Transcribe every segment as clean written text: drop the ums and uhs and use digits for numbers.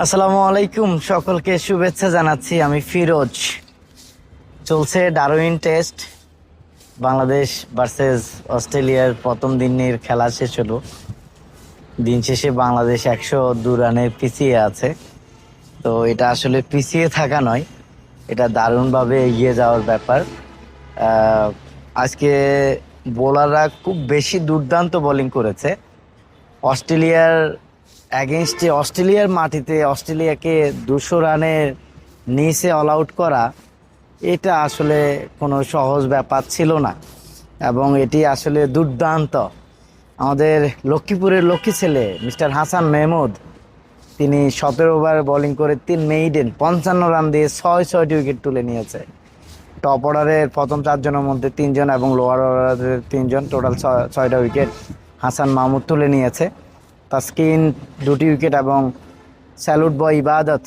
আসসালামু আলাইকুম, সকলকে শুভেচ্ছা জানাচ্ছি। আমি ফিরোজ। চলছে ডারউইন টেস্ট, বাংলাদেশ ভার্সেস অস্ট্রেলিয়ার প্রথম দিনের খেলা শেষ হলো। দিন শেষে বাংলাদেশ 102 রানের পিছিয়ে আছে। তো এটা আসলে পিছিয়ে থাকা নয়, এটা দারুণভাবে এগিয়ে যাওয়ার ব্যাপার। আজকে বোলাররা খুব বেশি দুর্দান্ত বোলিং করেছে। অস্ট্রেলিয়ার অ্যাগেনস্টে, অস্ট্রেলিয়ার মাটিতে অস্ট্রেলিয়াকে 200 রানের নিচে অল আউট করা, এটা আসলে কোনো সহজ ব্যাপার ছিল না এবং এটি আসলে দুর্দান্ত। আমাদের লক্ষ্মীপুরের লক্ষ্মী ছেলে মিস্টার হাসান মেহমুদ, তিনি 17 ওভার বোলিং করে 3 মেইডেন 55 রান দিয়ে 6টি উইকেট তুলে নিয়েছে। টপ অর্ডারের প্রথম 4 জনের মধ্যে 3 জন এবং লোয়ার অর্ডারের 3 জন, টোটাল 6টা উইকেট হাসান মাহমুদ তুলে নিয়েছে। তাসকিন 2টি উইকেট এবং স্যালুট বয় ইবাদত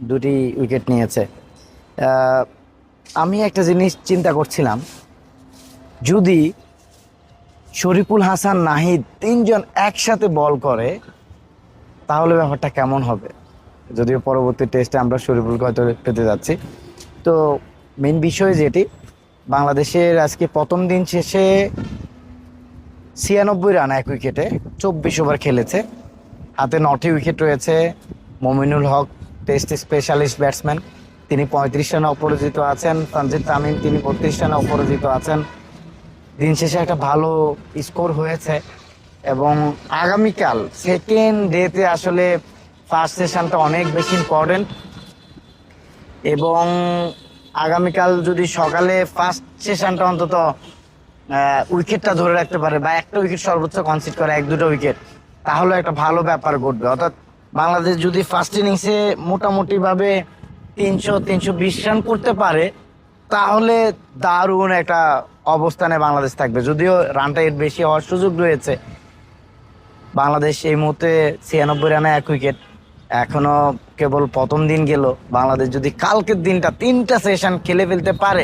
2টি উইকেট নিয়েছে। আমি একটা জিনিস চিন্তা করছিলাম, যদি শরীফুল হাসান, নাহিদ 3 জন একসাথে বল করে তাহলে ব্যাপারটা কেমন হবে। যদিও পরবর্তী টেস্টে আমরা শরীফুলকে হয়তো পেতে যাচ্ছি। তো মেন বিষয় যেটি, বাংলাদেশের আজকে প্রথম দিন শেষে 96 রান 1 উইকেটে, 24 ওভার খেলেছে। হাতে 9টি উইকেট রয়েছে। Mominul Haque test specialist batsman, তিনি 35 রানে অপরাজিত আছেন। তানজিদ তামিম, তিনি 32 রানে অপরাজিত আছেন। দিন শেষে একটা ভালো স্কোর হয়েছে এবং আগামীকাল সেকেন্ড ডেতে আসলে ফার্স্ট সেশনটা অনেক বেশি ইম্পর্টেন্ট এবং আগামীকাল যদি সকালে ফার্স্ট সেশনটা অন্তত উইকেটটা ধরে রাখতে পারে বা একটা উইকেট সর্বোচ্চ কনসিড করে, 1-2টা উইকেট, তাহলে একটা ভালো ব্যাপার ঘটবে। অর্থাৎ বাংলাদেশ যদি ফার্স্ট ইনিংসে মোটামুটিভাবে 300-320 রান করতে পারে তাহলে দারুণ একটা অবস্থানে বাংলাদেশ থাকবে। যদিও রানটা এর বেশি হওয়ার সুযোগ রয়েছে। বাংলাদেশ এই মুহূর্তে 96 রানে 1 উইকেট, এখনো কেবল প্রথম দিন গেল। বাংলাদেশ যদি কালকের দিনটা 3টা সেশন খেলে ফেলতে পারে,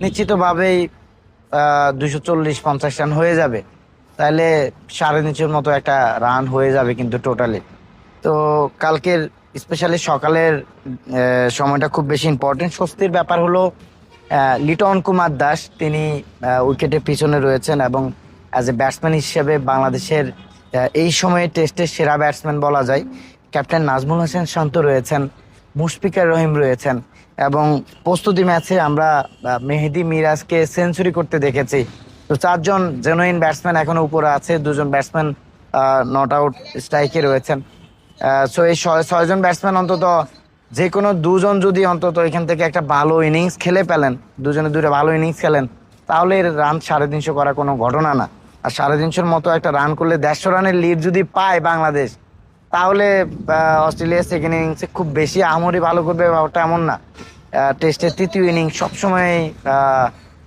নিশ্চিতভাবেই 240-50 রান হয়ে যাবে। তাহলে 350 মতো একটা রান হয়ে যাবে কিন্তু টোটালি। তো কালকের স্পেশালি সকালের সময়টা খুব বেশি ইম্পর্টেন্ট। স্বস্তির ব্যাপার হলো লিটন কুমার দাস, তিনি উইকেটের পিছনে রয়েছেন এবং অ্যাজ এ ব্যাটসম্যান হিসেবে বাংলাদেশের এই সময়ে টেস্টের সেরা ব্যাটসম্যান বলা যায়। ক্যাপ্টেন নাজমুল হোসেন শান্ত রয়েছেন, মুশফিকুর রহিম রয়েছেন এবং প্রস্তুতি ম্যাচে আমরা মেহেদী মিরাজকে সেঞ্চুরি করতে দেখেছি। তো 4 জন জেনুইন ব্যাটসম্যান এখনো উপরে আছে, 2 জন ব্যাটসম্যান নট আউট স্ট্রাইকে রয়েছেন। সো এই 6 জন ব্যাটসম্যান অন্তত যে কোনো 2 জন যদি অন্তত এখান থেকে একটা ভালো ইনিংস খেলে পেলেন, 2 জনে 2টা ভালো ইনিংস খেলেন, তাহলে এর রান 350 করা কোনো ঘটনা না। আর 350 মতো একটা রান করলে 150 রানের লিড যদি পায় বাংলাদেশ, তাহলে অস্ট্রেলিয়া সেকেন্ড ইনিংসে খুব বেশি আহামরি ভালো করবে ওটা এমন না। টেস্টের তৃতীয় ইনিংস সবসময়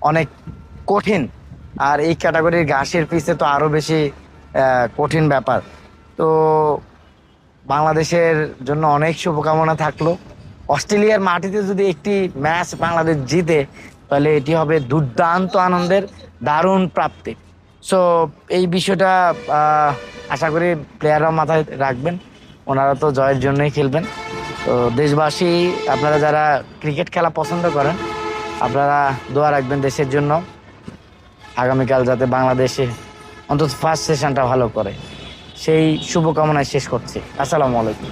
অনেক কঠিন, আর এই ক্যাটাগরির ঘাসের পিচে তো আরও বেশি কঠিন ব্যাপার। তো বাংলাদেশের জন্য অনেক শুভকামনা থাকলো। অস্ট্রেলিয়ার মাটিতে যদি একটি ম্যাচ বাংলাদেশ জিতে, তাহলে এটি হবে দুর্দান্ত আনন্দের, দারুণ প্রাপ্তি। সো এই বিষয়টা আশা করি প্লেয়াররাও মাথায় রাখবেন, ওনারা তো জয়ের জন্যই খেলবেন। তো দেশবাসী, আপনারা যারা ক্রিকেট খেলা পছন্দ করেন, আপনারা দোয়া রাখবেন দেশের জন্য, আগামীকাল যাতে বাংলাদেশে অন্তত ফার্স্ট সেশনটা ভালো করে, সেই শুভকামনায় শেষ করছি। আসসালামু আলাইকুম।